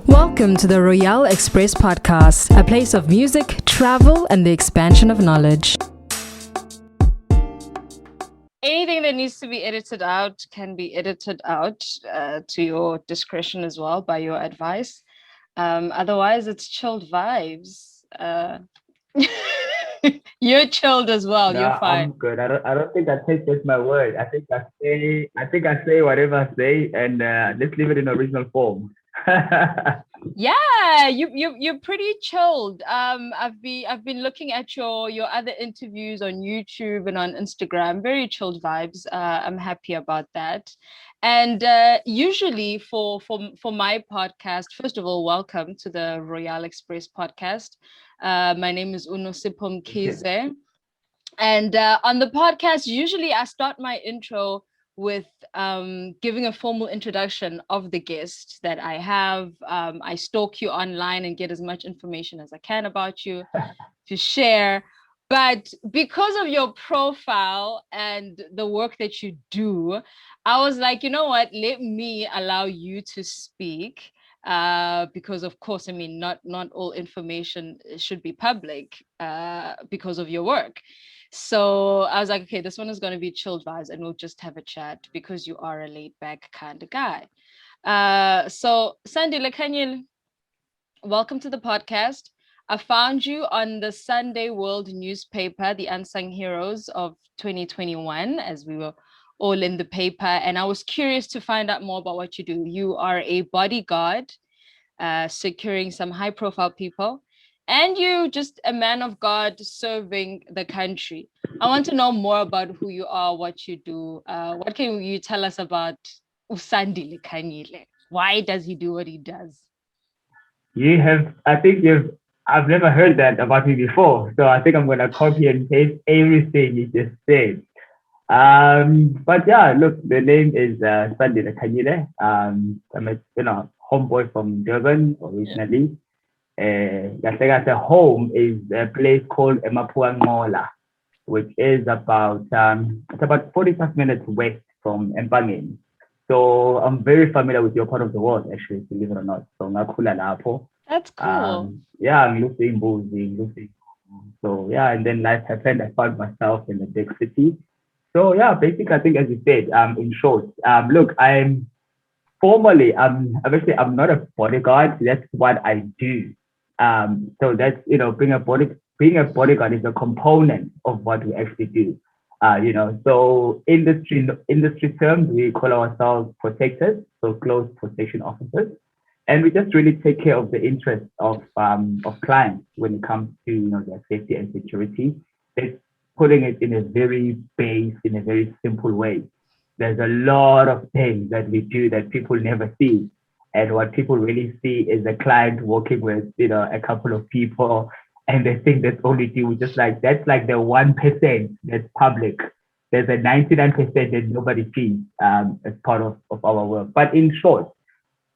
Welcome to the Royale Express podcast, a place of music, travel, and the expansion of knowledge. Anything that needs to be edited out can be edited out to your discretion as well, by your advice. Otherwise, it's chilled vibes. You're chilled as well. No, You're fine. I'm good. I don't think I take just my word. I say whatever I say, and let's leave it in original form. Yeah, you're pretty chilled. I've been looking at your other interviews on YouTube and on Instagram. Very chilled vibes. I'm happy about that. And usually for my podcast, first of all, welcome to the Royal Express podcast. My name is Uno Sipom Okay. Kize. And on the podcast, usually I start my intro with giving a formal introduction of the guest that I have. I stalk you online and get as much information as I can about you to share. But because of your profile and the work that you do, I was like, you know what? Let me allow you to speak. Because of course, I mean, not all information should be public because of your work. So I was like, okay, this one is going to be chilled vibes and we'll just have a chat because you are a laid back kind of guy. So Sandile Khanyile, welcome to the podcast. I found you on the Sunday World newspaper, The Unsung Heroes of 2021, as we were all in the paper. And I was curious to find out more about what you do. You are a bodyguard, securing some high profile people, and you just a man of God serving the country. I want to know more about who you are, what you do. What can you tell us about Usandile Khanyile? Why does he do what he does? I think I've never heard that about me before. So I think I'm going to copy and paste everything you just said. But yeah, look, the name is Sandile Khanyile. I'm a homeboy from Durban Yeah. originally. Kahle home is a place called Emapuangola, which is about 45 minutes west from Empangeni. So I'm very familiar with your part of the world, actually, believe it or not. So ngakhula lapho. That's cool. Yeah, ngiluhle imbuzi, ngiluhle. So yeah, and then life happened. I found myself in the big city. So yeah, basically, I think as you said, in short, look, I'm not a bodyguard. That's what I do. So that's being a bodyguard is a component of what we actually do. So industry terms, we call ourselves protectors, so close protection officers, and we just really take care of the interests of clients when it comes to their safety and security. It's putting it in a very simple way. There's a lot of things that we do that people never see. And what people really see is a client working with, a couple of people, and they think that's all we do. Just like that's like the 1% that's public. There's a 99% that nobody sees as part of our work. But in short,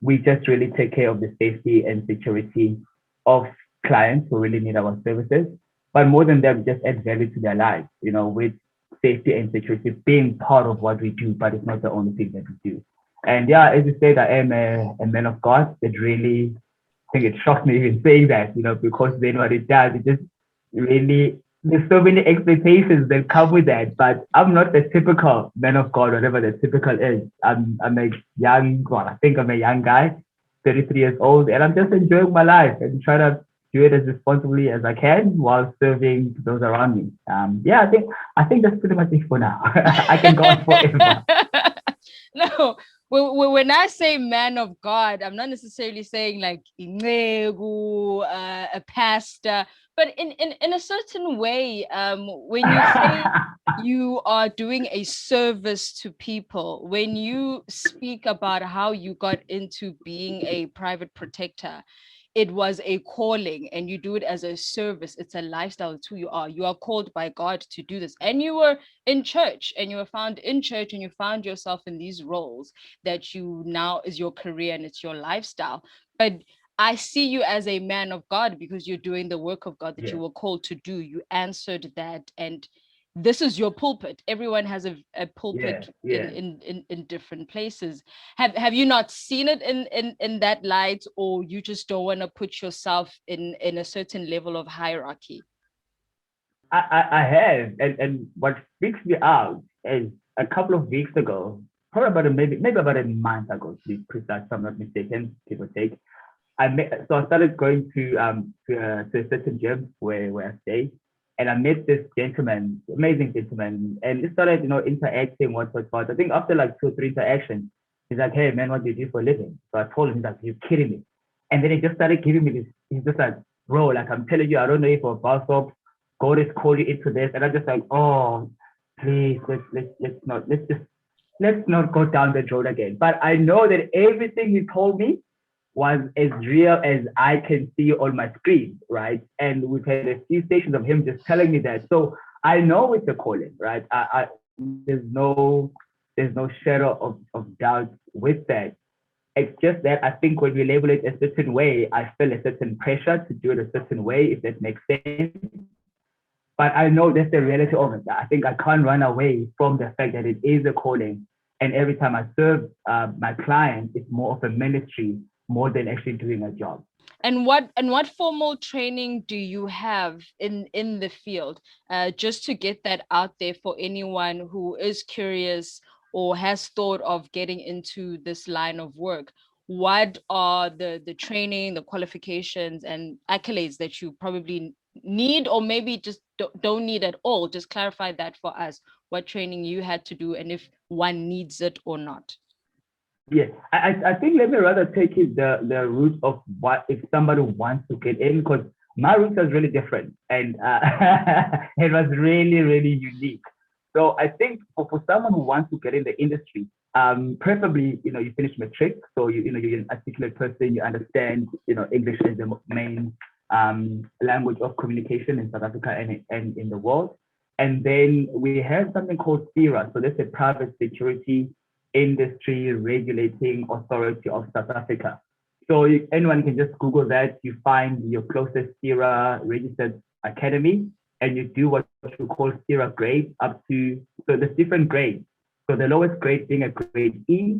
we just really take care of the safety and security of clients who really need our services. But more than that, we just add value to their lives, with safety and security being part of what we do, but it's not the only thing that we do. And yeah, as you said, I am a man of God. It really, I think it shocked me even saying that, because then what it does, it just really, there's so many expectations that come with that. But I'm not the typical man of God, whatever the typical is. I think I'm a young guy, 33 years old, and I'm just enjoying my life and trying to do it as responsibly as I can while serving those around me. Yeah, I think that's pretty much it for now. I can go on forever. No, when I say man of God, I'm not necessarily saying like inegu, a pastor, but in a certain way, when you say you are doing a service to people, when you speak about how you got into being a private protector, it was a calling and you do it as a service. It's a lifestyle. It's who you are. You are called by God to do this. And you were in church and you were found in church and you found yourself in these roles that you now is your career and it's your lifestyle. But I see you as a man of God because you're doing the work of God that you Yeah. were called to do. You answered that and this is your pulpit. Everyone has a Yeah, pulpit yeah. in different places. Have you not seen it in that light, or you just don't want to put yourself in a certain level of hierarchy? I have, and what freaks me out is a couple of weeks ago, probably about maybe about a month ago, to be precise, if I'm not mistaken, give or take. I started going to a certain gym where I stay, and I met this gentleman, amazing gentleman, and we started interacting what. I think after like 2 or 3 interactions, he's like, "Hey man, what do you do for a living?" So I told him, he's like, "You're kidding me," and then he just started giving me this. He's just like, "Bro, like I'm telling you, I don't know if a bus stop, God is calling you into this," and I'm just like, "Oh, please, let's not go down that road again." But I know that everything he told me was as real as I can see on my screen, right? And we've had a few sessions of him just telling me that. So I know it's a calling, right? There's no shadow of doubt with that. It's just that I think when we label it a certain way, I feel a certain pressure to do it a certain way, if that makes sense. But I know that's the reality of it. I think I can't run away from the fact that it is a calling. And every time I serve my client, it's more of a ministry more than actually doing a job. And what formal training do you have in the field? Just to get that out there for anyone who is curious or has thought of getting into this line of work. What are the training, the qualifications, and accolades that you probably need, or maybe just don't need at all? Just clarify that for us. What training you had to do, and if one needs it or not. Yeah, I think let me rather take it the route of what if somebody wants to get in, because my route was really different, and it was really unique. So I think for someone who wants to get in the industry, preferably you finish matric, so you're an articulate person, you understand English is the main language of communication in South Africa and in the world, and then we have something called SERA, so that's a private security Industry Regulating Authority of South Africa. So anyone can just Google that. You find your closest SERA registered academy, and you do what you call SERA grade up to. So there's different grades. So the lowest grade being a grade E,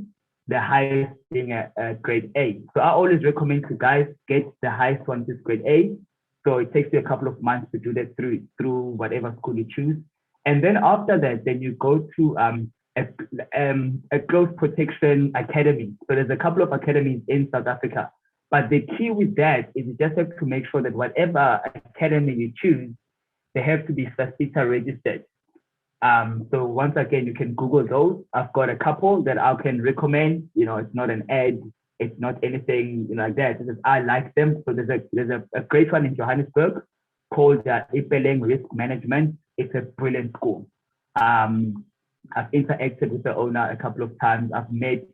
the highest being a grade A. So I always recommend to guys get the highest one, which is grade A. So it takes you a couple of months to do that through whatever school you choose. And then after that, then you go to a, a close protection academy. So there's a couple of academies in South Africa. But the key with that is you just have to make sure that whatever academy you choose, they have to be SASITA registered. So once again, you can Google those. I've got a couple that I can recommend. It's not an ad. It's not anything like that. It's just, I like them. So there's a great one in Johannesburg called Ipeleng Risk Management. It's a brilliant school. I've interacted with the owner a couple of times. I've made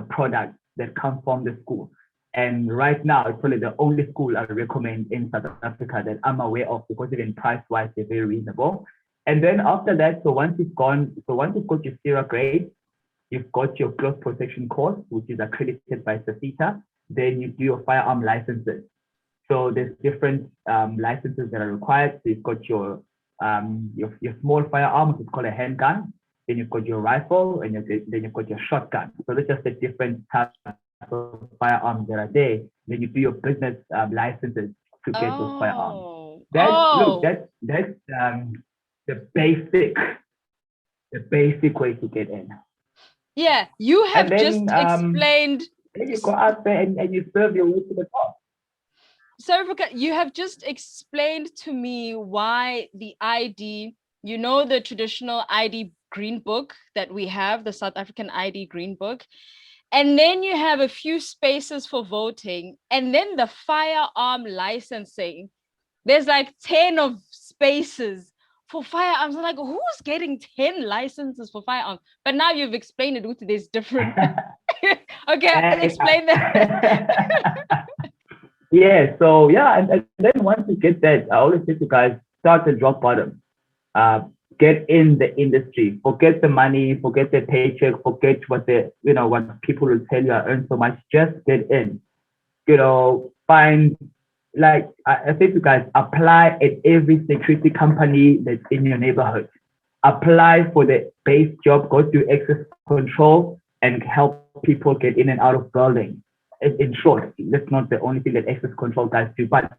products that come from the school. And right now, it's probably the only school I recommend in South Africa that I'm aware of, because even price-wise, they're very reasonable. And then after that, so once you've got your SERA grade, you've got your close protection course, which is accredited by SASITA, then you do your firearm licenses. So there's different licenses that are required. So you've got your small firearm, which is called a handgun. Then you've got your rifle, and then you've got your shotgun. So there's just the different types of firearms that are there. Then you do your business licenses to get those firearms. That's the basic way to get in. Yeah, you And have then just explained. then you go out there and you serve your way to the top. Sorry, you have just explained to me why the ID, the traditional ID green book that we have, the South African ID green book, and then you have a few spaces for voting, and then the firearm licensing. There's like 10 of spaces for firearms. I'm like, who's getting 10 licenses for firearms? But now you've explained it, there's different. Okay, explain that. Yeah, so yeah, and then once you get that, I always say to guys, start at rock bottom. Get in the industry. Forget the money, forget the paycheck, forget what what people will tell you I earn so much. Just get in. Find, like I say to guys, apply at every security company that's in your neighborhood. apply for the base job, go through access control, and help people get in and out of buildings. In short, that's not the only thing that access control guys do, but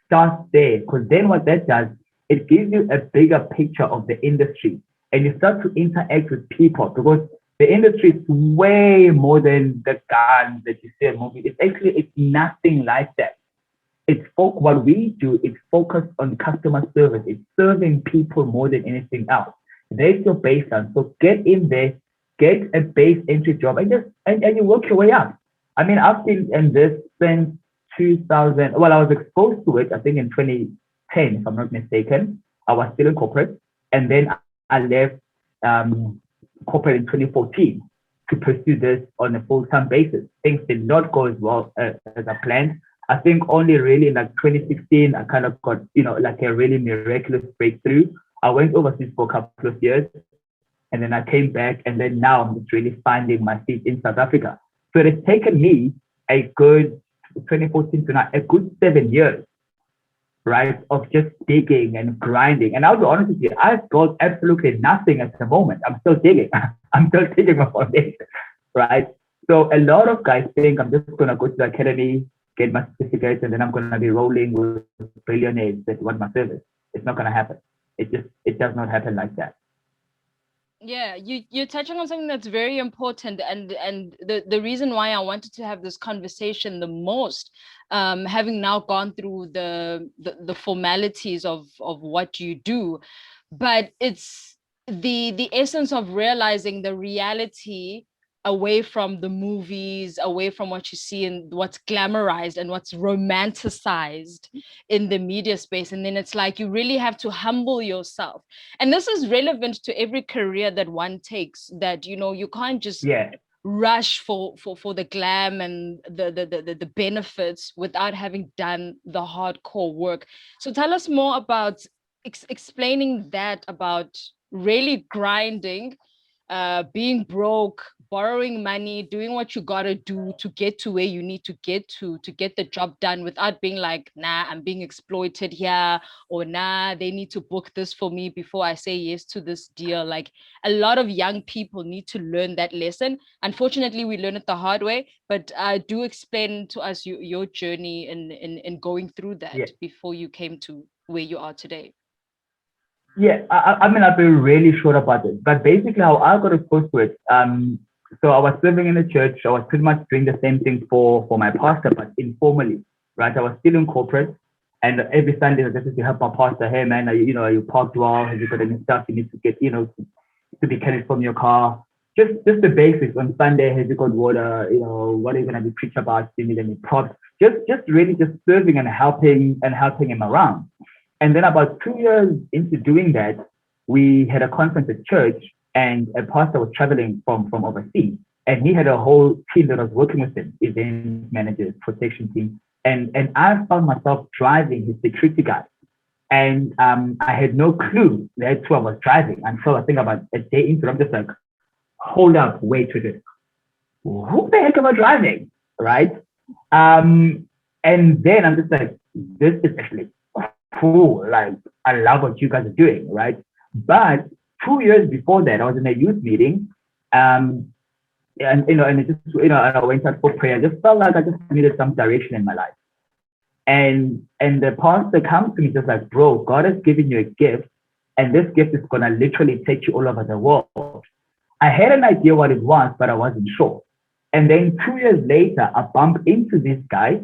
start there, because then what that does, it gives you a bigger picture of the industry, and you start to interact with people, because the industry is way more than the guns that you see in movies. It's nothing like that. What we do is focused on customer service. It's serving people more than anything else. There's your baseline. So get in there, get a base entry job, and you work your way up. I mean, I've been in this since 2000. Well, I was exposed to it, I think, in 2010, if I'm not mistaken. I was still in corporate, and then I left corporate in 2014 to pursue this on a full-time basis. Things did not go as well as I planned. I think only really in like 2016, I kind of got, like a really miraculous breakthrough. I went overseas for a couple of years, and then I came back, and then now I'm just really finding my feet in South Africa. So it has taken me a good 2014 to now, a good 7 years, right, of just digging and grinding. And I'll be honest with you, I've got absolutely nothing at the moment. I'm still digging. I'm still digging my foundation, right? So a lot of guys think I'm just going to go to the academy, get my certificates, and then I'm going to be rolling with billionaires that want my service. It's not going to happen. It does not happen like that. Yeah, you're touching on something that's very important, and the reason why I wanted to have this conversation the most, having now gone through the formalities of what you do, but it's the essence of realizing the reality away from the movies, away from what you see and what's glamorized and what's romanticized in the media space. And then it's like you really have to humble yourself. And this is relevant to every career that one takes, that you can't just rush for the glam and the benefits without having done the hardcore work. So tell us more about explaining that, about really grinding, being broke, borrowing money, doing what you gotta do to get to where you need to get the job done, without being like, nah, I'm being exploited here, or nah, they need to book this for me before I say yes to this deal. Like, a lot of young people need to learn that lesson. Unfortunately, we learn it the hard way, but do explain to us your journey in going through that before you came to where you are today. Yeah, I mean, I've been really short about it, but basically how I got exposed to it. So I was living in a church. I was pretty much doing the same thing for my pastor, but informally, right? I was still in corporate, and every Sunday I just to help my pastor. Hey, man, are you parked well? Have you got any stuff you need to get, to be carried from your car? Just the basics. On Sunday, have you got water? What are you gonna be preaching about? Do you need any props? Just really just serving and helping him around. And then about 2 years into doing that, we had a conference at church, and a pastor was traveling from overseas, and he had a whole team that was working with him, event managers, protection team. And I found myself driving his security guard. And I had no clue that's who I was driving until I think about a day into it. I'm just like, hold up, wait a minute. Who the heck am I driving? Right? And then I'm just like, this is actually cool. Like, I love what you guys are doing, right? But 2 years before that, I was in a youth meeting, and it just, and I went out for prayer. I just felt like I just needed some direction in my life. And the pastor comes to me just like, bro, God has given you a gift, and this gift is gonna literally take you all over the world. I had an idea what it was, but I wasn't sure. And then 2 years later, I bumped into these guys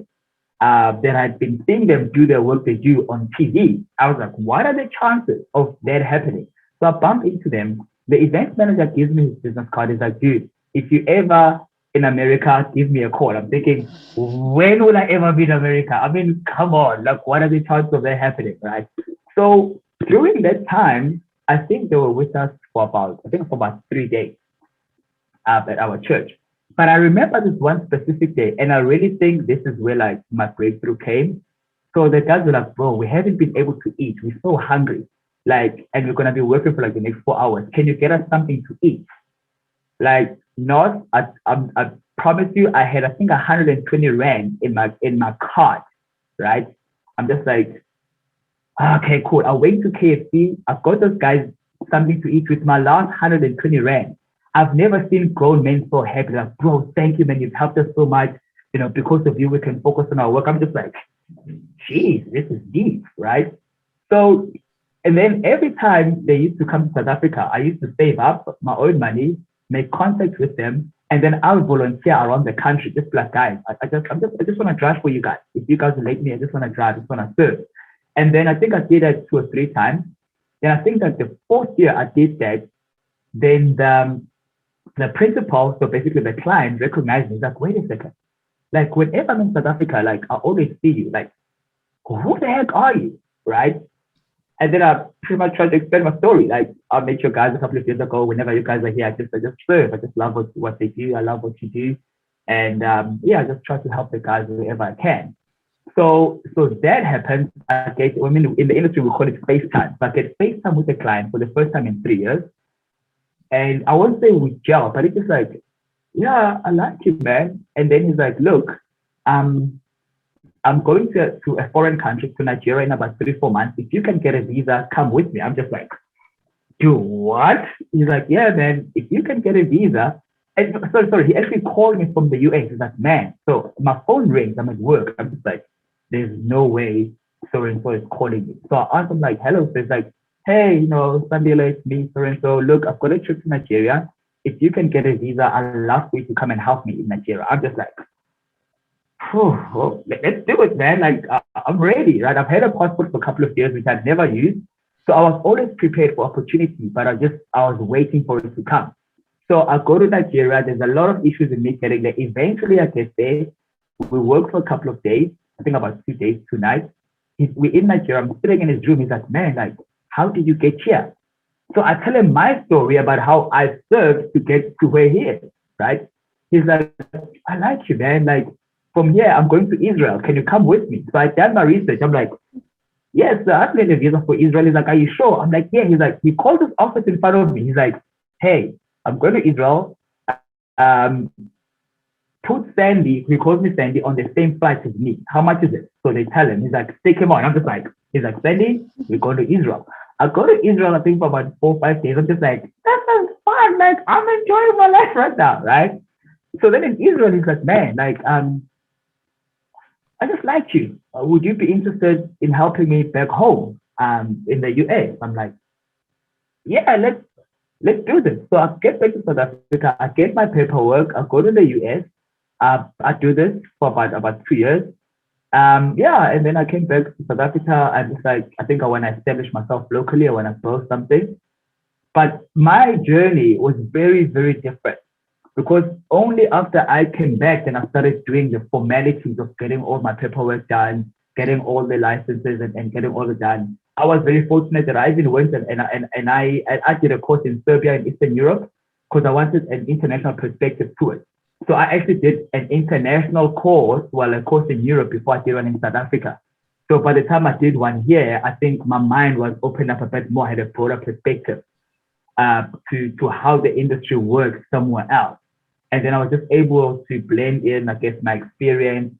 that I'd been seeing them do their work they do on TV. I was like, what are the chances of that happening? So I bumped into them. The event manager gives me his business card. He's like, dude, if you ever in America, give me a call. I'm thinking, when will I ever be in America? I mean, come on, like, what are the chances of that happening, right? So during that time, I think they were with us for about 3 days at our church. But I remember this one specific day, and I really think this is where like my breakthrough came. So the guys were like, bro, we haven't been able to eat. We're so hungry. Like, and we're gonna be working for like the next 4 hours. Can you get us something to eat? Like, not, I promise you, I had, I think, 120 rand in my card, right? I'm just like, okay, cool. I went to KFC. I've got those guys something to eat with my last 120 rand. I've never seen grown men so happy. Like, bro, thank you, man. You've helped us so much. Because of you, we can focus on our work. I'm just like, geez, this is deep, right? So, and then every time they used to come to South Africa, I used to save up my own money, make contact with them, and then I would volunteer around the country. Just like, guys, I just want to drive for you guys. If you guys like me, I just want to drive, I just want to serve. And then I think I did that 2 or 3 times. And I think that the fourth year I did that, then the principal, so basically the client, recognized me. He's like, wait a second. Like, whenever I'm in South Africa, like, I always see you. Like, who the heck are you? Right? And then I pretty much tried to explain my story. Like, I met you guys a couple of years ago. Whenever you guys are here, I just serve. I just love what they do. I love what you do. And I just try to help the guys wherever I can. So that happens. I mean, in the industry, we call it FaceTime. So I get FaceTime with the client for the first time in 3 years. And I won't say we gel, but it's just like, yeah, I like you, man. And then he's like, look, I'm going to a foreign country, to Nigeria, in about 3-4 months. If you can get a visa, come with me. I'm just like, do what? He's like, yeah, man, if you can get a visa. And sorry, he actually called me from the US. He's like, man, so my phone rings. I'm at work. I'm just like, there's no way so-and-so is calling me. So I asked him like, hello. So he's like, hey, Sandile, it's me, so-and-so. Look, I've got a trip to Nigeria. If you can get a visa, I'd love for you to come and help me in Nigeria. I'm just like, let's do it, man. Like, I'm ready, right? I've had a passport for a couple of years, which I've never used. So I was always prepared for opportunity, but I was waiting for it to come. So I go to Nigeria. There's a lot of issues in me getting there. Eventually, I get there. We work for a couple of days. I think about 2 days, 2 nights. We're in Nigeria. I'm sitting in his room. He's like, man, like, how did you get here? So I tell him my story about how I served to get to where he is, right? He's like, I like you, man. Like, from here, I'm going to Israel. Can you come with me? So I done my research. I'm like, yes, I've made a visa for Israel. He's like, are you sure? I'm like, yeah. He's like, he called his office in front of me. He's like, hey, I'm going to Israel. Put Sandy, he calls me Sandy, on the same flight as me. How much is it? So they tell him. He's like, take him on. I'm just like, he's like, Sandy, we're going to Israel. I go to Israel, I think, for about 4 or 5 days. I'm just like, that sounds fun. Like, I'm enjoying my life right now, right? So then in Israel, he's like, man, like, I just like you. Would you be interested in helping me back home in the US? I'm like, yeah, let's do this. So I get back to South Africa. I get my paperwork. I go to the US. I do this for about 2 years. And then I came back to South Africa, and it's like, I think I want to establish myself locally. I want to build something. But my journey was very, very different, because only after I came back and I started doing the formalities of getting all my paperwork done, getting all the licenses and getting all it done. I was very fortunate that I even went and I did a course in Serbia and Eastern Europe, because I wanted an international perspective to it. So I actually did an international course, a course in Europe, before I did one in South Africa. So by the time I did one here, I think my mind was opened up a bit more, I had a broader perspective to how the industry works somewhere else. And then I was just able to blend in, I guess, my experience,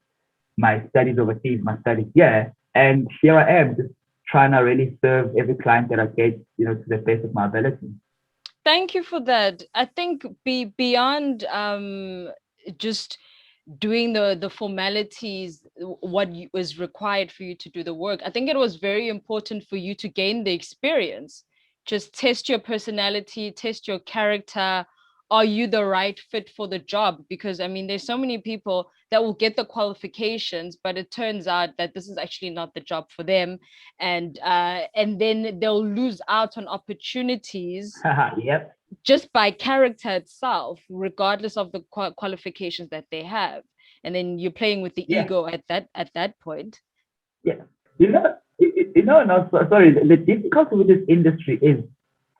my studies overseas, my studies here. And here I am, just trying to really serve every client that I get, to the best of my ability. Thank you for that. I think beyond just doing the formalities, what was required for you to do the work, I think it was very important for you to gain the experience. Just test your personality, test your character. Are you the right fit for the job? Because I mean, there's so many people that will get the qualifications, but it turns out that this is actually not the job for them, and then they'll lose out on opportunities. Yep. Just by character itself, regardless of the qualifications that they have. And then you're playing with the ego at that point. Yeah. Sorry. The difficulty with this industry is,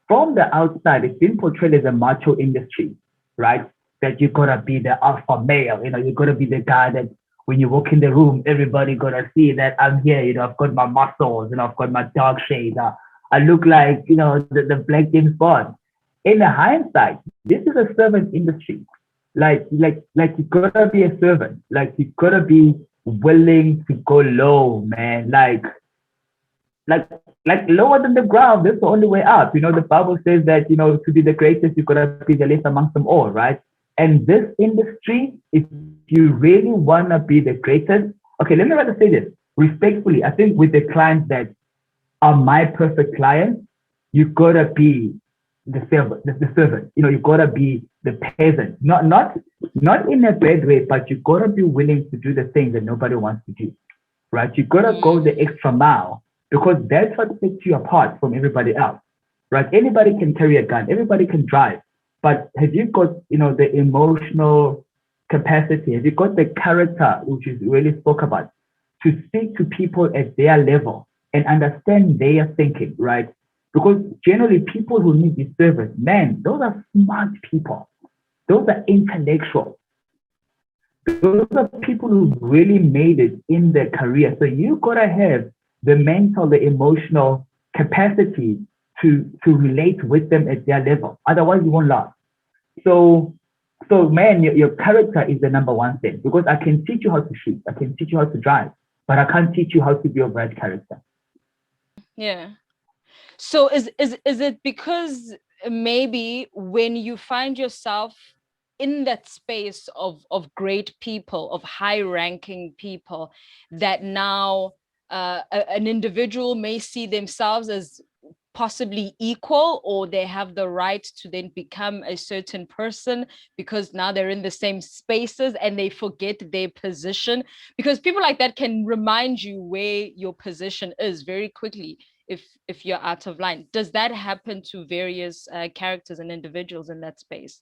from the outside, it's been portrayed as a macho industry, right? That you gotta be the alpha male, you gotta be the guy that when you walk in the room, everybody gotta see that I'm here, I've got my muscles, I've got my dark shades. I look like, the Black James Bond. In the hindsight, this is a servant industry. Like you gotta be a servant. Like, you gotta be willing to go low, man. Like like lower than the ground. That's the only way up. The Bible says that, to be the greatest, you gotta be the least amongst them all, right? And this industry, if you really wanna be the greatest, okay, let me rather say this respectfully. I think with the clients that are my perfect clients, you gotta be the servant, the servant. You gotta be the peasant. Not in a bad way, but you gotta be willing to do the things that nobody wants to do, right? You gotta go the extra mile because that's what sets you apart from everybody else, right? Anybody can carry a gun, everybody can drive, but have you got, the emotional capacity? Have you got the character, which is really spoke about, to speak to people at their level and understand their thinking, right? Because generally, people who need this service, man, those are smart people. Those are intellectual. Those are people who really made it in their career. So you gotta have the mental, the emotional capacity to relate with them at their level. Otherwise, you won't last. So, so man, your character is the number one thing because I can teach you how to shoot, I can teach you how to drive, but I can't teach you how to be a right character. Yeah. So is it because maybe when you find yourself in that space of great people, of high ranking people, that now an individual may see themselves as possibly equal, or they have the right to then become a certain person because now they're in the same spaces and they forget their position, because people like that can remind you where your position is very quickly if you're out of line. Does that happen to various characters and individuals in that space?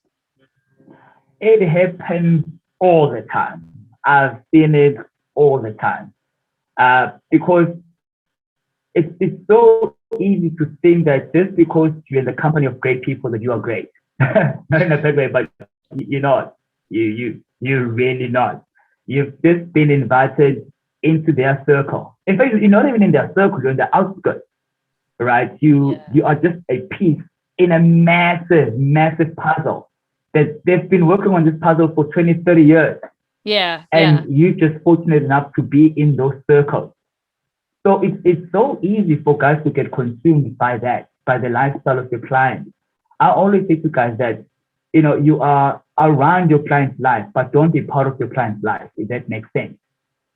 It happens all the time. I've seen it all the time. Because it's so easy to think that just because you're in the company of great people that you are great. Not in a bad way, but you're not. You're really not. You've just been invited into their circle. In fact, you're not even in their circle, you're in the outskirts, right? You are just a piece in a massive, massive puzzle that they've been working on this puzzle for 20, 30 years. And you're just fortunate enough to be in those circles. So it's so easy for guys to get consumed by that, by the lifestyle of your client. I always say to guys that, you are around your client's life, but don't be part of your client's life, if that makes sense.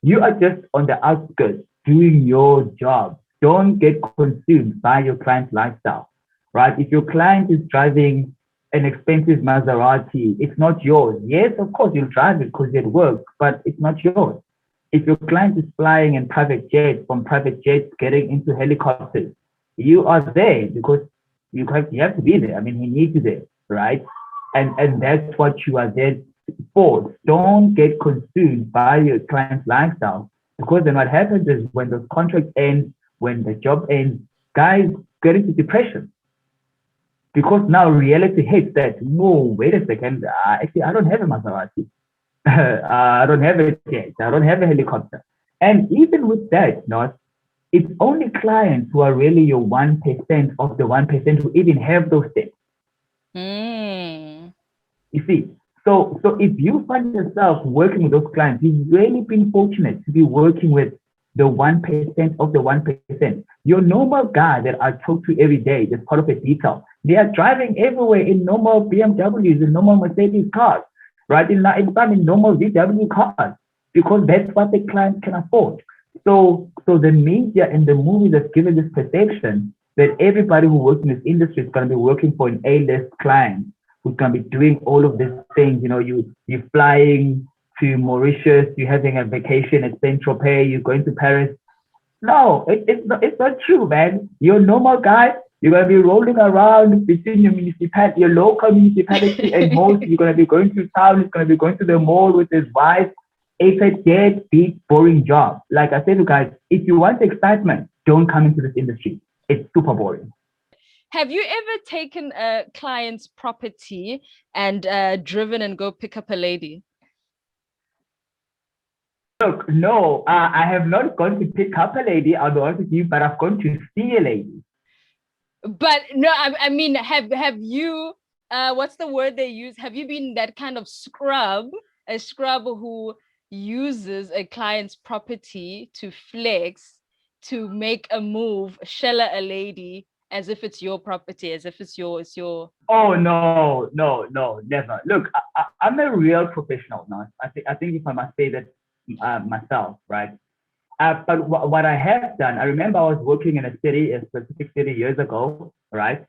You are just on the outskirts doing your job. Don't get consumed by your client's lifestyle, right? If your client is driving an expensive Maserati, it's not yours. Yes, of course, you'll drive it because it works, but it's not yours. If your client is flying in private jets, from private jets getting into helicopters, you are there because you have to be there. I mean, he needs you there, right? And that's what you are there for. Don't get consumed by your client's lifestyle because then what happens is when the contract ends, when the job ends, guys get into depression because now reality hits that, whoa, wait a second, actually, I don't have a Maserati. I don't have a jet. I don't have a helicopter. And even with that, not it's only clients who are really your 1% of the 1% who even have those things. Mm. You see, so if you find yourself working with those clients, you've really been fortunate to be working with the 1% of the 1%. Your normal guy that I talk to every day, that's part of a detail, they are driving everywhere in normal BMWs and normal Mercedes cars, right? In some in normal VW cars, because that's what the client can afford. So the media and the movies have given this perception that everybody who works in this industry is going to be working for an A-list client who's going to be doing all of these things. You're flying to Mauritius, you're having a vacation at Saint Tropez, you're going to Paris. No, it's not true, man. You're a normal guy. You're going to be rolling around between your municipality, your local municipality and most. You're going to be going to town. You're going to be going to the mall with his wife. It's a deadbeat, boring job. Like I said to guys, if you want excitement, don't come into this industry. It's super boring. Have you ever taken a client's property and driven and go pick up a lady? Look, no, I have not gone to pick up a lady, I'll be honest with you, but I've gone to see a lady. But no, I mean, have you? What's the word they use? Have you been that kind of scrub, a scrub who uses a client's property to flex to make a move, shell a lady as if it's your property, as if it's your. Oh no, never. Look, I'm a real professional now. I think if I must say that myself, right? But what I have done, I remember I was working in a city, a specific city years ago, right?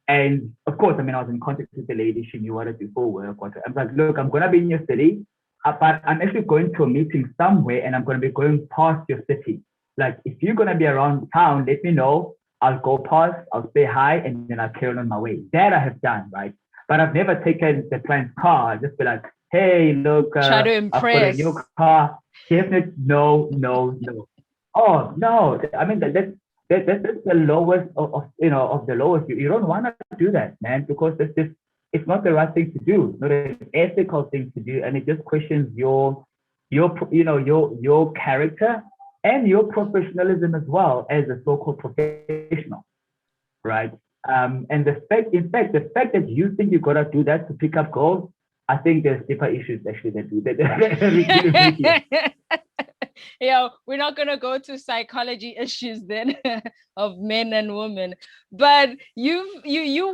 And of course, I mean, I was in contact with the lady. She knew what I do for work. I was like, look, I'm gonna be in your city, but I'm actually going to a meeting somewhere, and I'm gonna be going past your city. Like, if you're gonna be around town, let me know. I'll go past, I'll say hi, and then I'll carry on my way. That I have done, right? But I've never taken the client's car. Just be like, hey, look, Try to I've got a new impress. car. Definitely, no. Oh no! I mean that's the lowest of the lowest. You don't want to do that, man, because it's not the right thing to do. It's not an ethical thing to do, and it just questions your character and your professionalism as well as a so-called professional, right? And the fact that you think you gotta do that to pick up goals, I think there's deeper issues actually that do that. Really make you. Yeah, we're not gonna go to psychology issues then of men and women, but you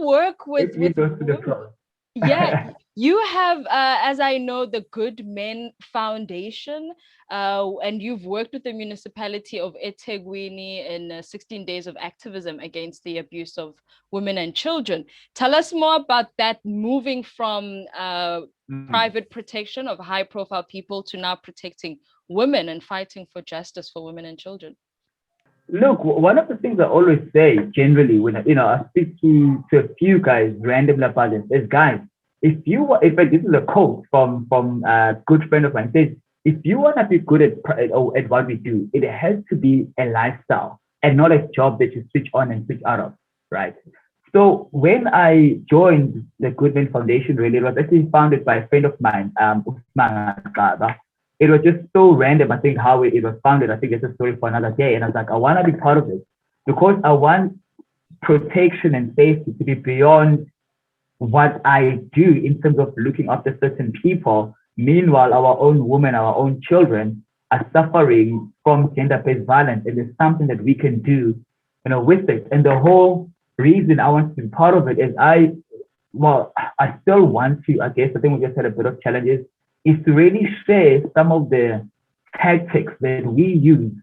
work with If you go to the women. pros. Yeah, you have, as I know, the Good Men Foundation, and you've worked with the municipality of eThekwini in 16 days of activism against the abuse of women and children. Tell us more about that, moving from Mm. private protection of high-profile people to now protecting women and fighting for justice for women and children. Look, one of the things I always say generally when I speak to a few guys randomly about this is, guys, if this is a quote from a good friend of mine, says, if you want to be good at what we do, it has to be a lifestyle and not a job that you switch on and switch out of, right? So when I joined the Goodman Foundation, really, it was actually founded by a friend of mine, Usman Gaba. It was just so random, I think, how it was founded. I think it's a story for another day. And I was like, I want to be part of it because I want protection and safety to be beyond what I do in terms of looking after certain people. Meanwhile, our own women, our own children are suffering from gender-based violence, and there's something that we can do, with it. And the whole reason I want to be part of it is I still want to. I guess I think we just had a bit of challenges. Is to really share some of the tactics that we use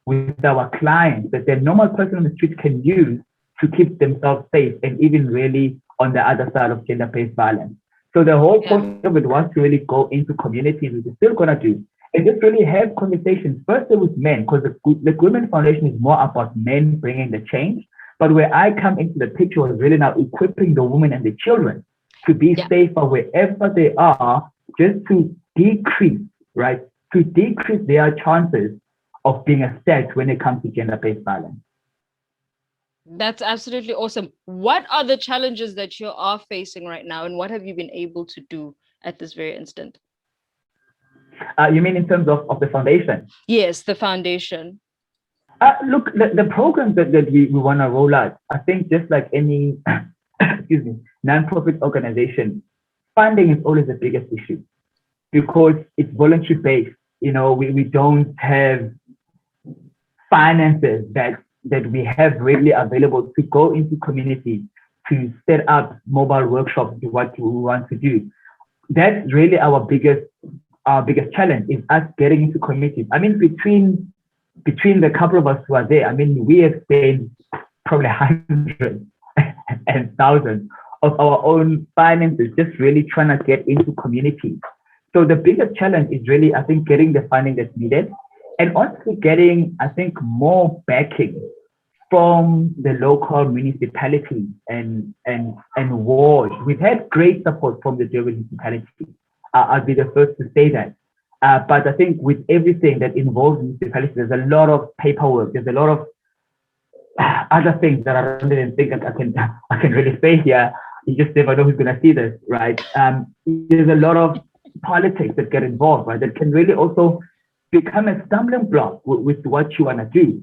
with our clients that the normal person on the street can use to keep themselves safe and even really on the other side of gender-based violence. So the whole point of it was to really go into communities, which we're still gonna do, and just really have conversations first with men, because the Women Foundation is more about men bringing the change. But where I come into the picture was really now equipping the women and the children to be safer wherever they are, just to decrease, right? To decrease their chances of being attacked when it comes to gender-based violence. That's absolutely awesome. What are the challenges that you are facing right now, and what have you been able to do at this very instant? You mean in terms of the foundation? Yes, the foundation. Look, the programs that we want to roll out, I think just like any excuse me, non-profit organization, funding is always the biggest issue because it's voluntary based. We don't have finances that we have readily available to go into communities to set up mobile workshops to what we want to do. That's really our biggest challenge is us getting into communities. I mean, between the couple of us who are there, I mean, we have spent probably hundreds and thousands of our own finances just really trying to get into communities. So the biggest challenge is really, I think, getting the funding that's needed and also getting, I think, more backing from the local municipalities and wards. We've had great support from the Durban municipality. I'll be the first to say that. But I think with everything that involves municipalities, there's a lot of paperwork. There's a lot of other things that I don't even think I can really say here. You just never know who's going to see this, right? There's a lot of politics that get involved, right? That can really also become a stumbling block with what you want to do.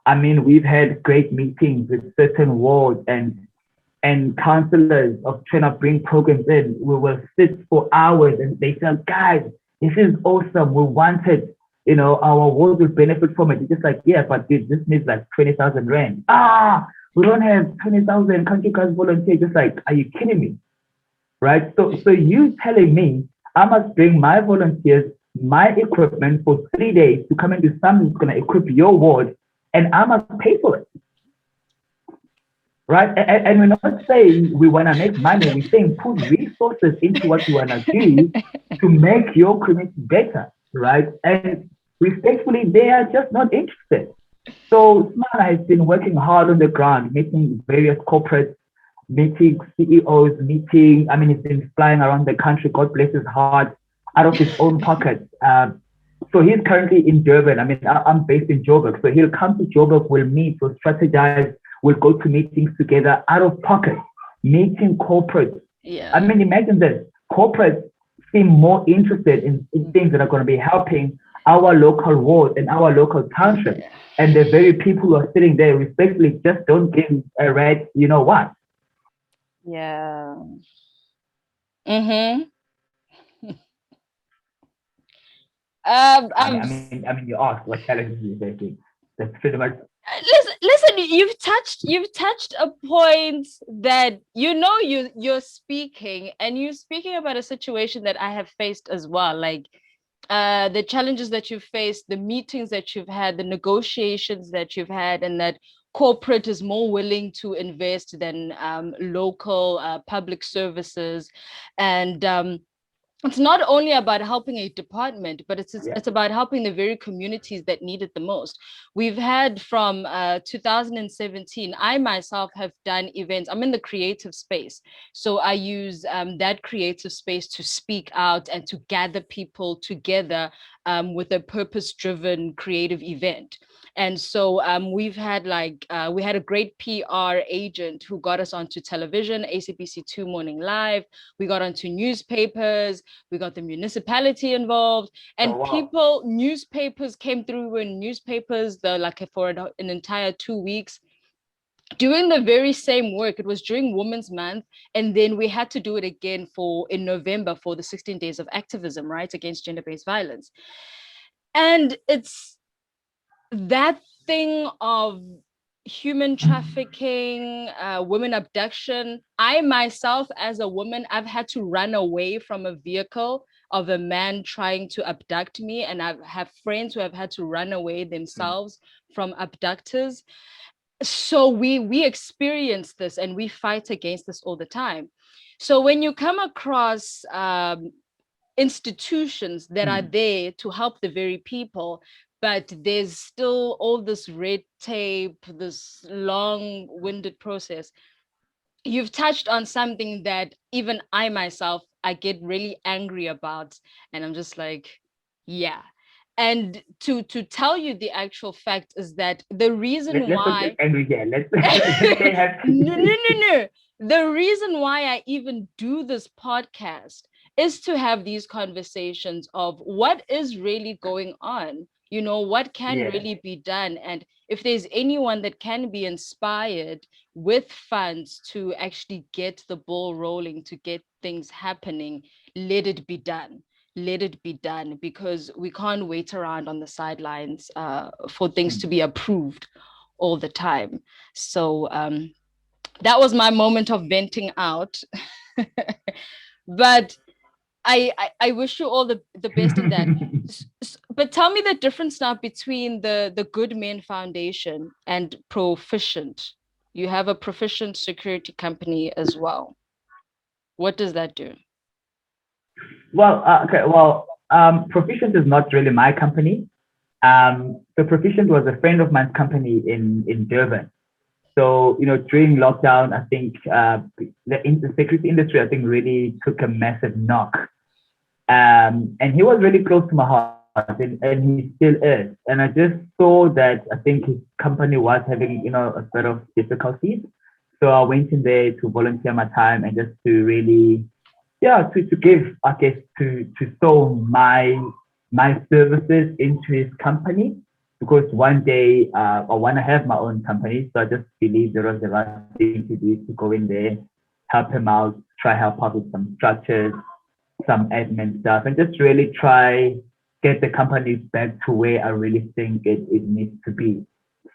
I mean, we've had great meetings with certain wards and councillors of trying to bring programs in. We will sit for hours and they tell guys, this is awesome. We want it. our wards will benefit from it. It's just like, yeah, but dude, this needs like 20,000 rand. We don't have 20,000. Can't you guys volunteer? Just like, are you kidding me? Right? So you telling me I must bring my volunteers, my equipment for 3 days to come and do something that's going to equip your ward, and I must pay for it. Right? And we're not saying we want to make money. We're saying put resources into what you want to do to make your community better. Right? And respectfully, they are just not interested. So Smana has been working hard on the ground, meeting various corporates, meeting CEOs, he's been flying around the country, God bless his heart, out of his own pocket. So he's currently in Durban. I'm based in Joburg. So he'll come to Joburg, we'll meet, we'll strategize, we'll go to meetings together out of pocket, meeting corporates. Yeah. Imagine this. Corporates seem more interested in things that are going to be helping our local ward and our local township. Yeah. And the very people who are sitting there respectfully just don't give a rat, you know what? Yeah. Mm-hmm. You asked what challenges you're facing. That's pretty much. Listen. You've touched a point that you're speaking, and you're speaking about a situation that I have faced as well. Like the challenges that you've faced, the meetings that you've had, the negotiations that you've had, and that corporate is more willing to invest than local public services, and it's not only about helping a department, but it's about helping the very communities that need it the most. We've had from 2017, I myself have done events. I'm in the creative space. So I use that creative space to speak out and to gather people together with a purpose-driven creative event. And so we've had we had a great PR agent who got us onto television, ACBC2 Morning Live. We got onto newspapers. We got the municipality involved, and newspapers came through in newspapers for an entire 2 weeks. Doing the very same work. It was during Women's Month, and then we had to do it again in November for the 16 days of activism, right, against gender-based violence. And it's that thing of human trafficking, women abduction. I myself, as a woman, I've had to run away from a vehicle of a man trying to abduct me, and I have friends who have had to run away themselves from abductors. So we experience this, and we fight against this all the time. So when you come across institutions that are there to help the very people, but there's still all this red tape, this long-winded process. You've touched on something that even I myself, I get really angry about, and I'm just like, yeah. And to tell you the actual fact is that the reason why angry here. No. The reason why I even do this podcast is to have these conversations of what is really going on, what can really be done. And if there's anyone that can be inspired with funds to actually get the ball rolling, to get things happening, let it be done. Let it be done, because we can't wait around on the sidelines for things to be approved all the time. So that was my moment of venting out. But I wish you all the best in that. But tell me the difference now between the Good Men Foundation and Proficient. You have a Proficient security company as well. What does that do? Well, Proficient is not really my company. So Proficient was a friend of mine's company in Durban. So, during lockdown, I think the security industry, I think, really took a massive knock. And he was really close to my heart, and he still is. And I just saw that I think his company was having, a sort of difficulties. So I went in there to volunteer my time and just to really, to give, I guess, to sow my services into his company. Because one day I want to have my own company. So I just believe there was the right thing to do, to go in there, help him out, try help out with some structures, some admin stuff, and just really try get the company back to where I really think it needs to be.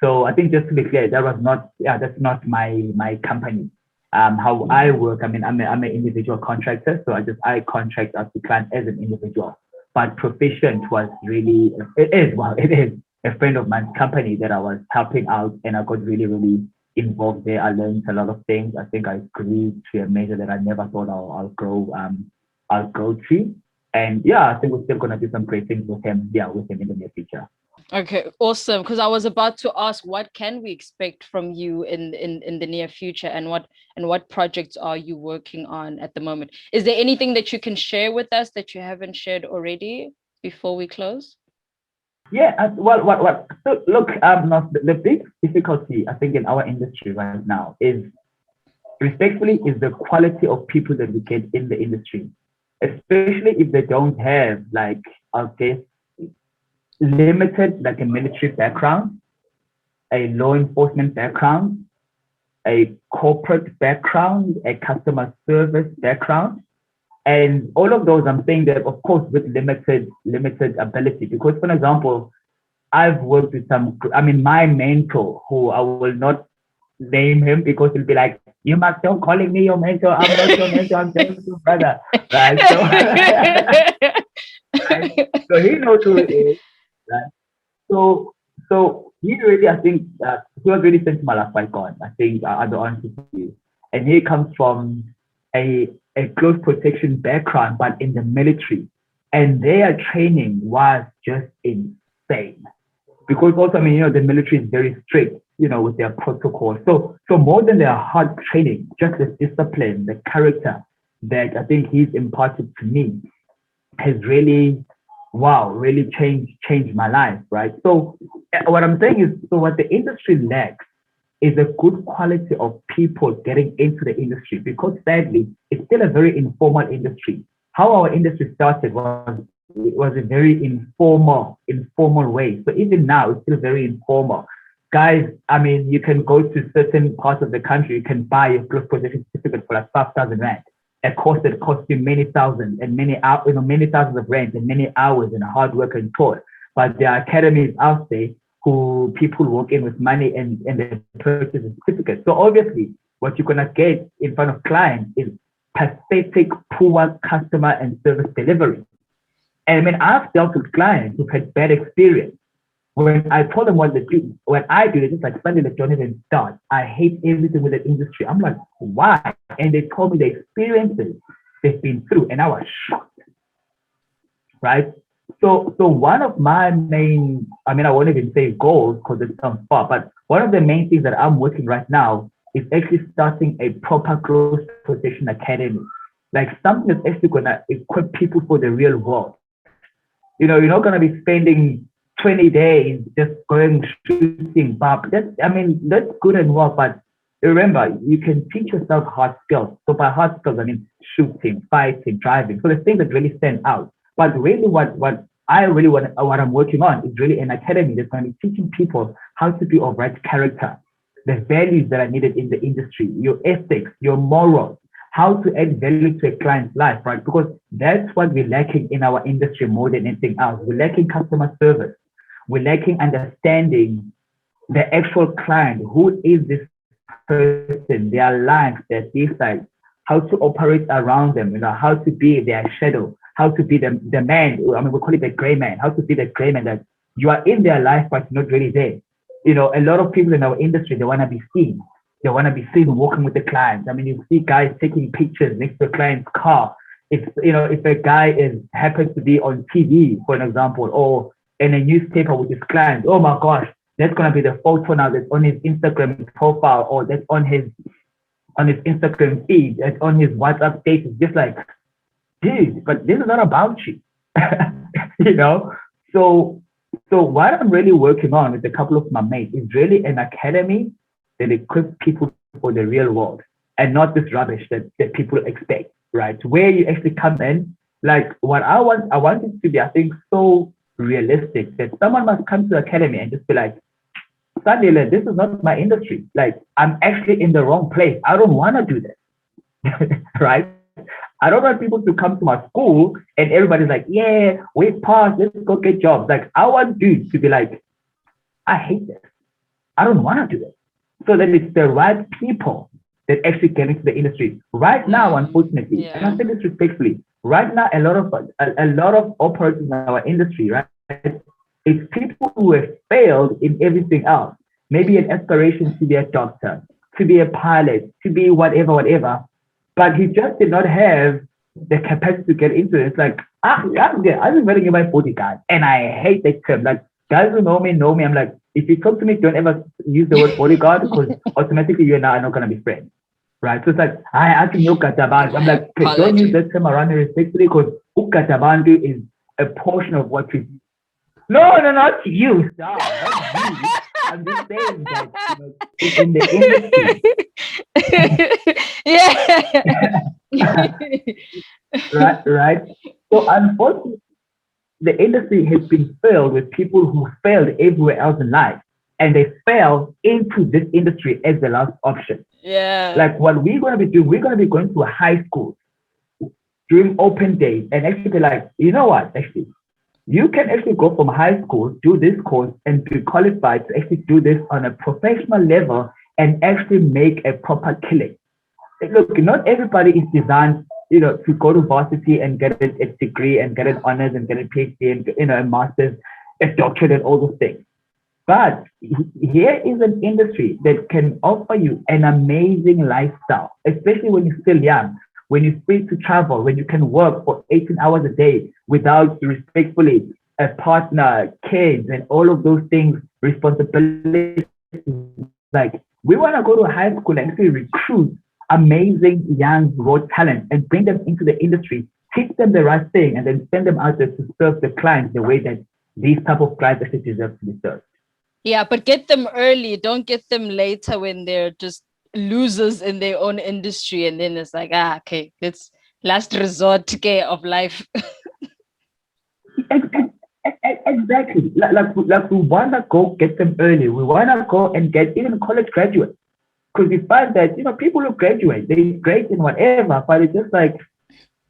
So I think just to be clear, that's not my company. How I work, I mean, I'm an individual contractor, so I contract out to client as an individual. But Proficient was really, it is a friend of mine's company that I was helping out, and I got really involved there. I learned a lot of things. I think I grew to a measure that I never thought I'll grow to. And yeah, I think we're still gonna do some great things with him. Yeah, with him in the near future. Okay, awesome. Because I was about to ask, what can we expect from you in the near future, and what projects are you working on at the moment? Is there anything that you can share with us that you haven't shared already before we close? Yeah, well. So look, now the big difficulty I think in our industry right now is, respectfully, is the quality of people that we get in the industry, especially if they don't have like, okay, limited like a military background, a law enforcement background, a corporate background, a customer service background. And all of those, I'm saying that, of course, with limited ability. Because, for example, I've worked with I mean, my mentor, who I will not name him because he'll be like, you must stop calling me your mentor. I'm not your mentor. I'm just your brother. Right? So, right? So he knows who it is. Right? So, so he really, I think, he was really sent to my life by God. I think, I'll be honest with you. And he comes from a close protection background, but in the military. And their training was just insane. Because also, I mean, the military is very strict, with their protocol. So more than their hard training, just the discipline, the character that I think he's imparted to me has really, wow, really changed my life, right? So what I'm saying is, so what the industry lacks is a good quality of people getting into the industry, because sadly, it's still a very informal industry. How our industry started was a very informal way. So even now, it's still very informal. Guys, I mean, you can go to certain parts of the country, you can buy a close possession certificate for like 5,000 rand. A course that costs you many thousands and many thousands of rand and many hours and hard work and toil. But there are academies out there who people walk in with money and they purchase a certificate. So obviously, what you're gonna get in front of clients is pathetic, poor customer and service delivery. And I mean, I've dealt with clients who've had bad experience. When I told them what they do, when I do, they just like, Sandile, don't even start. I hate everything with the industry. I'm like, why? And they told me the experiences they've been through, and I was shocked, right? So one of my main, I mean, I won't even say goals because it sounds far, but one of the main things that I'm working right now is actually starting a proper close protection academy, like something that's actually gonna equip people for the real world. You're not gonna be spending 20 days just going shooting, but that's good and well, but remember, you can teach yourself hard skills. So by hard skills, I mean shooting, fighting, driving. So the things that really stand out. But really what I'm working on is really an academy that's going to be teaching people how to be of right character, the values that are needed in the industry, your ethics, your morals, how to add value to a client's life, right? Because that's what we're lacking in our industry more than anything else. We're lacking customer service. We're lacking understanding the actual client. Who is this person, their life, their desires, how to operate around them, how to be their shadow, how to be the man, I mean, we call it the gray man, how to be the gray man that you are in their life, but you're not really there. A lot of people in our industry, they want to be seen. They want to be seen walking with the clients. I mean, you see guys taking pictures next to a client's car. If a guy happens to be on TV, for an example, or in a newspaper with his client, oh my gosh, that's going to be the photo now that's on his Instagram profile, or that's on his Instagram feed, that's on his WhatsApp status. Just like, dude, but this is not about you. So what I'm really working on with a couple of my mates is really an academy that equips people for the real world, and not this rubbish that people expect, right? Where you actually come in, like what I want it to be, I think, so realistic that someone must come to the academy and just be like, Sandile, this is not my industry. Like, I'm actually in the wrong place. I don't want to do this, right? I don't want people to come to my school and everybody's like, yeah, we passed, let's go get jobs. Like, I want dudes to be like, I hate this. I don't want to do it. So that it's the right people that actually get into the industry. Right now, unfortunately, and I say this respectfully, right now, a lot of operators in our industry, right, it's people who have failed in everything else. Maybe an aspiration to be a doctor, to be a pilot, to be whatever, whatever. But he just did not have the capacity to get into it. It's like, I've been running in my 40 guys, and I hate that term. Like, guys who know me know me. I'm like, if you talk to me, don't ever use the word bodyguard because automatically you and I are not going to be friends. Right? So it's like, I can know Katabandu. I'm like, okay, don't use that term around me respectfully because Ukatabandu is a portion of what you do. No, no, not you, stop, not you. I'm just saying that, in the industry, right, right. So unfortunately, the industry has been filled with people who failed everywhere else in life, and they fell into this industry as the last option. Like what we're going to be doing, we're going to be going to a high school during open days and actually be like, you know what, actually, you can actually go from high school, do this course, and be qualified to actually do this on a professional level and actually make a proper killing. Look, not everybody is designed, to go to varsity and get a degree and get an honors and get a PhD and a master's, a doctorate, and all those things. But here is an industry that can offer you an amazing lifestyle, especially when you're still young, when you're free to travel, when you can work for 18 hours a day without respectfully a partner, kids, and all of those things, responsibilities. Like, we want to go to high school and actually recruit amazing young raw talent and bring them into the industry, teach them the right thing, and then send them out there to serve the clients the way that these type of clients actually deserve to be served. Yeah, but get them early. Don't get them later when they're just losers in their own industry. And then it's like, okay, let's last resort care of life. Exactly. Like we want to go get them early. We want to go and get even college graduates. Because we find that, people who graduate, they're great in whatever, but it's just like,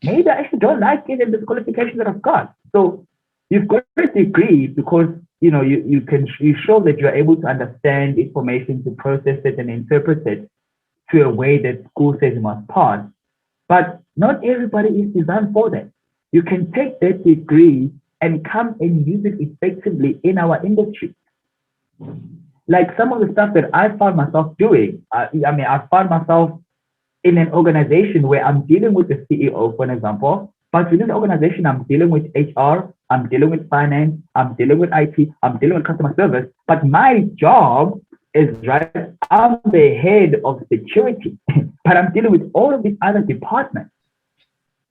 maybe I actually don't like it in this qualification that I've got. So you've got a degree because, you show that you're able to understand information, to process it and interpret it to a way that school says you must pass. But not everybody is designed for that. You can take that degree and come and use it effectively in our industry. Like some of the stuff that I found myself doing, I found myself in an organization where I'm dealing with the CEO, for an example, but within the organization, I'm dealing with HR, I'm dealing with finance, I'm dealing with IT, I'm dealing with customer service. But my job is, right, I'm the head of security, but I'm dealing with all of these other departments.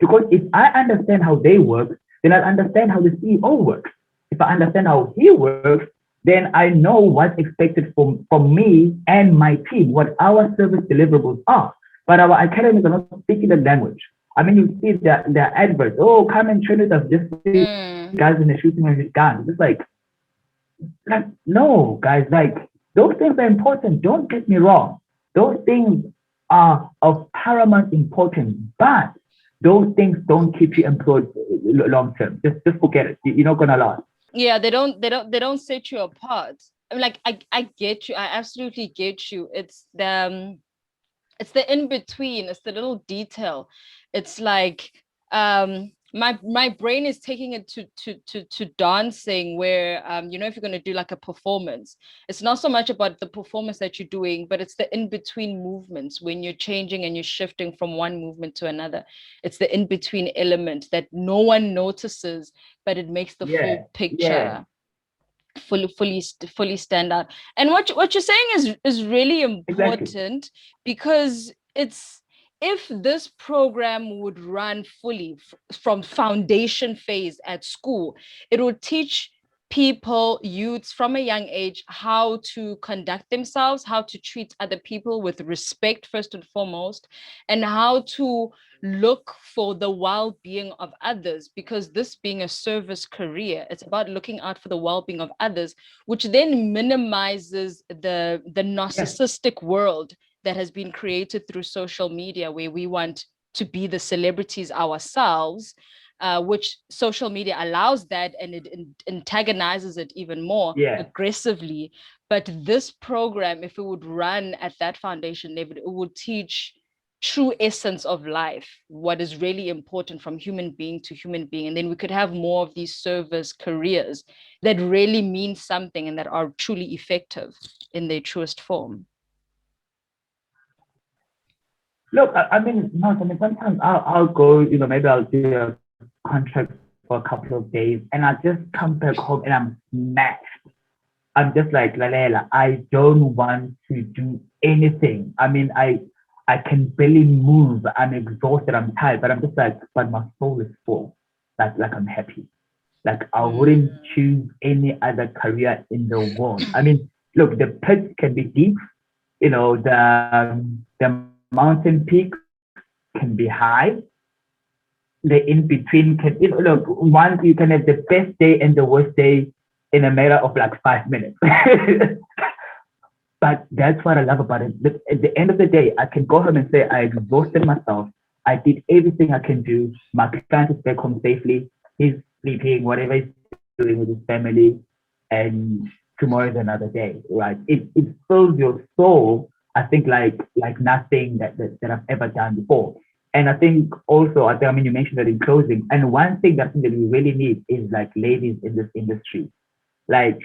Because if I understand how they work, then I understand how the CEO works. If I understand how he works, then I know what's expected from me and my team, what our service deliverables are. But our academics are not speaking the language. I mean, you see the adverts, oh, come and train with us, just see guys in the shooting with guns. It's like, no, guys, like, those things are important. Don't get me wrong. Those things are of paramount importance, but those things don't keep you employed long term. Just forget it. You're not gonna last. Yeah, they don't set you apart. I'm like, I get you. I absolutely get you. It's the in between. It's the little detail. It's like, my brain is taking it to dancing, where, if you're going to do like a performance, it's not so much about the performance that you're doing, but it's the in between movements when you're changing and you're shifting from one movement to another. It's the in between element that no one notices, but it makes the Yeah, full yeah, picture fully stand out. And what you're saying is really exactly. important, because it's, if this program would run fully from foundation phase at school, it would teach people, youths from a young age, how to conduct themselves, how to treat other people with respect first and foremost, and how to look for the well-being of others, because this being a service career, it's about looking out for the well-being of others, which then minimizes the Yeah, narcissistic world that has been created through social media, where we want to be the celebrities ourselves, which social media allows that, and it antagonizes it even more Yeah. aggressively. But this program, if it would run at that foundation level, it would teach true essence of life, what is really important from human being to human being. And then we could have more of these service careers that really mean something and that are truly effective in their truest form. Look, I mean, no, I mean, sometimes I'll go, maybe I'll do a contract for a couple of days and I just come back home and I'm smashed. I'm just like, Lalela, I don't want to do anything. I mean, I can barely move. I'm exhausted. I'm tired, but I'm just like, but my soul is full. Like I'm happy. Like I wouldn't choose any other career in the world. I mean, look, the pits can be deep. The mountain peaks can be high. The in between can, look, once you can have the best day and the worst day in a matter of like 5 minutes. But that's what I love about it. But at the end of the day, I can go home and say I exhausted myself. I did everything I can do. My client is back home safely. He's sleeping, whatever he's doing with his family, and tomorrow is another day, right? It fills your soul, I think, like nothing that I've ever done before. And I think also, I mean, you mentioned that in closing. And one thing that I think that we really need is like ladies in this industry. Like,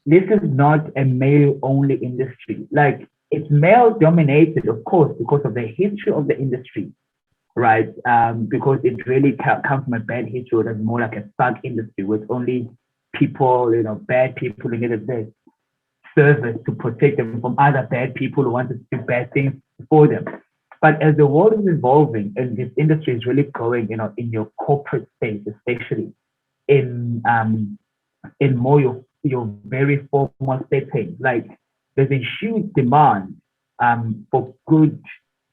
this is not a male only industry. Like, it's male dominated, of course, because of the history of the industry, right? Because it really comes from a bad history. That's more like a thug industry with only people, bad people who needed this service to protect them from other bad people who wanted to do bad things for them. But as the world is evolving and this industry is really growing, in your corporate space, especially in more your very formal setting, like there's a huge demand for good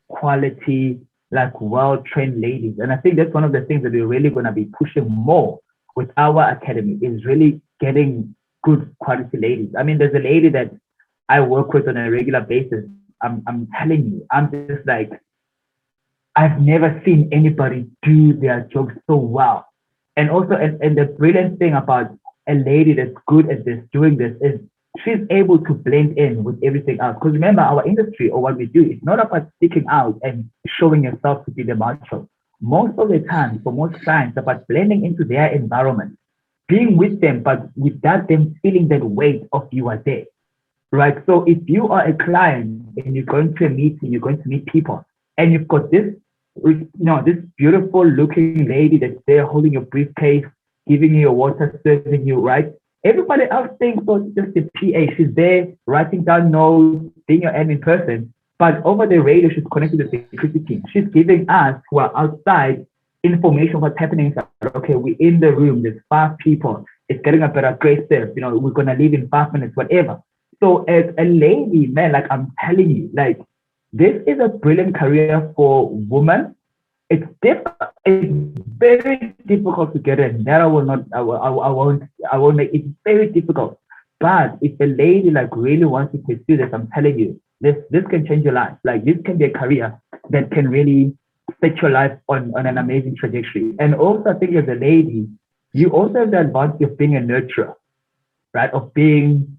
quality, like well-trained ladies. And I think that's one of the things that we're really going to be pushing more with our academy, is really getting good quality ladies. I mean, there's a lady that I work with on a regular basis. I'm telling you, I'm just like, I've never seen anybody do their job so well. And also, and the brilliant thing about a lady that's good at this, doing this, is she's able to blend in with everything else. Because remember, our industry or what we do, it's not about sticking out and showing yourself to be the macho. Most of the time, for most clients, it's about blending into their environment, being with them, but without them feeling that weight of you are there, right? So if you are a client and you're going to a meeting, you're going to meet people, and you've got this beautiful looking lady that's there holding your briefcase, giving you your water, serving you, right? Everybody else thinks, oh, it's just a PA. She's there writing down notes, being your admin person. But over the radio, she's connected to the security team. She's giving us who are outside information of what's happening. Okay, we're in the room. There's 5 people. It's getting a better great service. We're going to leave in 5 minutes, whatever. So as a lady, man, like I'm telling you, like this is a brilliant career for women. It's difficult. It's very difficult to get in. That I will not. I won't make. It's very difficult. But if a lady like really wants to pursue this, I'm telling you, this can change your life. Like this can be a career that can really set your life on an amazing trajectory. And also, I think as a lady, you also have the advantage of being a nurturer, right? Of being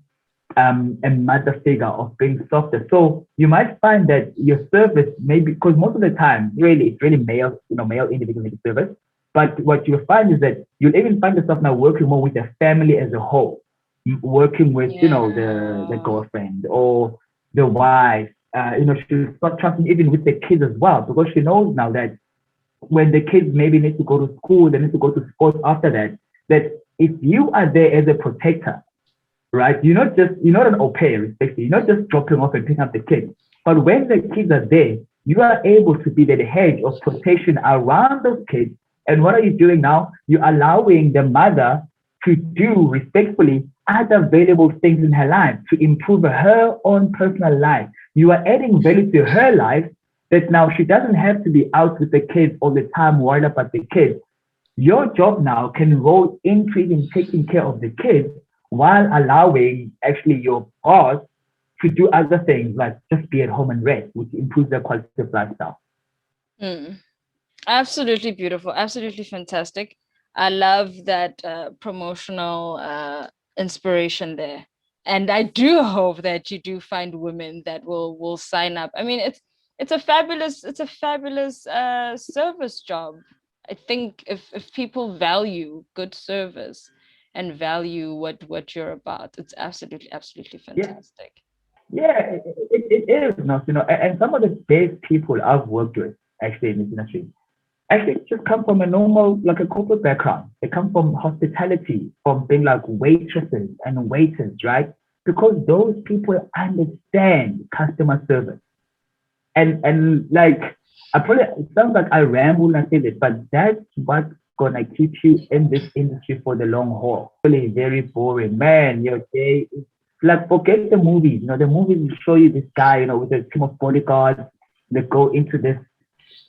a mother figure, of being softer. So you might find that your service maybe, because most of the time, really, it's really male, male individuals in service. But what you'll find is that you'll even find yourself now working more with the family as a whole, working with, the girlfriend or the wife. She'll start trusting even with the kids as well, because she knows now that when the kids maybe need to go to school, they need to go to sports after that, that if you are there as a protector, right? You're not an au pair, respectively. You're not just dropping off and picking up the kids. But when the kids are there, you are able to be the hedge of protection around those kids. And what are you doing now? You're allowing the mother to do respectfully other valuable things in her life to improve her own personal life. You are adding value to her life, that now she doesn't have to be out with the kids all the time, worried about the kids. Your job now can roll into even taking care of the kids while allowing actually your boss to do other things like just be at home and rest, which improves their quality of lifestyle. Mm. Absolutely beautiful. Absolutely fantastic. I love that promotional inspiration there. And I do hope that you do find women that will sign up. I mean, it's a fabulous service job. I think if people value good service and value what you're about, it's absolutely Yeah, fantastic. yeah, it is not, and some of the best people I've worked with actually in this industry actually just come from a normal, like a corporate background. They come from hospitality, from being like waitresses and waiters, right? Because those people understand customer service. And like I probably it sounds like I ramble and I say this, but that's what's gonna keep you in this industry for the long haul. Really very boring. Man, your day is like forget the movies. The movies will show you this guy, with a team of bodyguards. They go into this,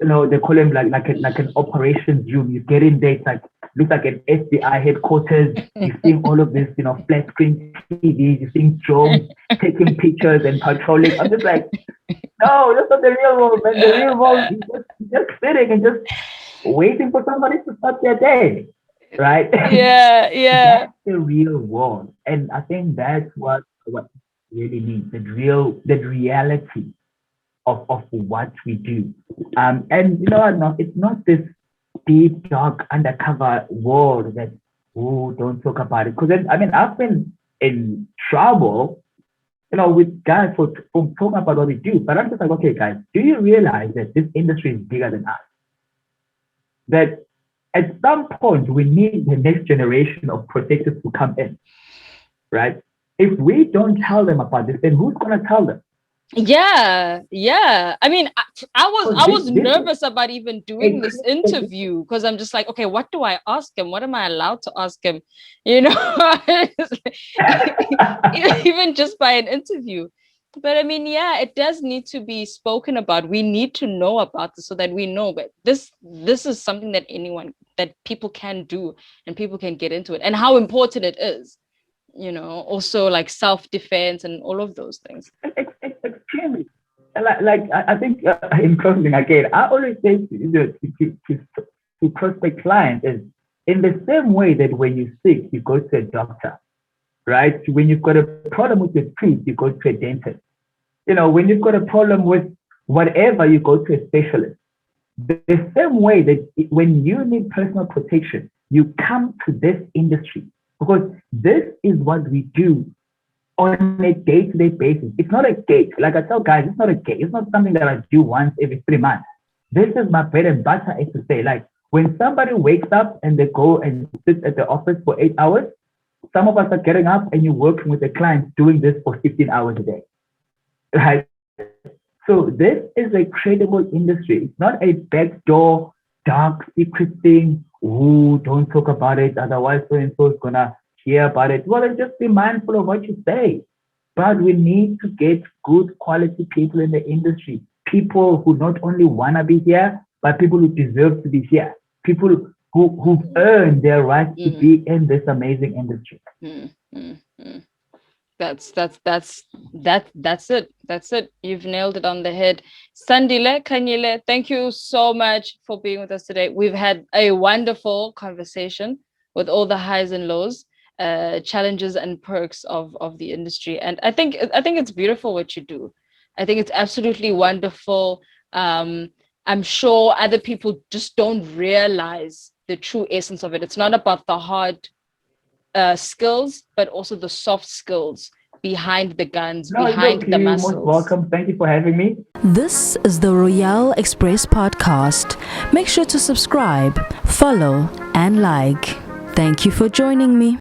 they call him like an operations room. You get in there, it's like looks like an FBI headquarters. You're seeing all of this, flat screen TVs, you're seeing drones taking pictures and patrolling. I'm just like, no, that's not the real world, man. The real world is just sitting and just waiting for somebody to start their day, right? Yeah, yeah. That's the real world, and I think that's what it really means. The reality of what we do. And you know what? No, it's not this deep, dark, undercover world that don't talk about it. Because I mean, I've been in trouble with guys for talking about what we do. But I'm just like, okay, guys, do you realize that this industry is bigger than us? That at some point we need the next generation of protectors to come in, right? If we don't tell them about this, then who's gonna tell them? Yeah, yeah. I mean, Because I this was this nervous about even doing this is interview because I'm just like, okay, what do I ask him? What am I allowed to ask him? You know, even just by an interview. But I mean, yeah, it does need to be spoken about. We need to know about this so that we know. But this is something that people can do and people can get into it, and how important it is. Also like self-defense and all of those things. extremely. I think in closing again, I always say to prospect clients is in the same way that when you're sick, you go to a doctor, right? When you've got a problem with your teeth, you go to a dentist. When you've got a problem with whatever, you go to a specialist. The same way that when you need personal protection, you come to this industry because this is what we do on a day-to-day basis. It's not a gig. Like I tell guys, it's not a gig. It's not something that I do once every 3 months. This is my bread and butter, is to say. Like when somebody wakes up and they go and sit at the office for 8 hours, some of us are getting up and you're working with the clients doing this for 15 hours a day. Right? So this is a credible industry. It's not a backdoor, dark, secret thing. Ooh, don't talk about it. Otherwise, so and so is gonna hear about it. Well, then just be mindful of what you say. But we need to get good quality people in the industry. People who not only wanna be here, but people who deserve to be here. People who've earned their right to be in this amazing industry. That's it. That's it. You've nailed it on the head. Sandile Khanyile, thank you so much for being with us today. We've had a wonderful conversation with all the highs and lows, challenges and perks of the industry. And I think it's beautiful what you do. I think it's absolutely wonderful. I'm sure other people just don't realize the true essence of it. It's not about the hard skills, but also the soft skills behind the guns, No, behind look, the you're most muscles. welcome. Thank you for having me. This is the Royale Express podcast. Make sure to subscribe, follow, and like. Thank you for joining me.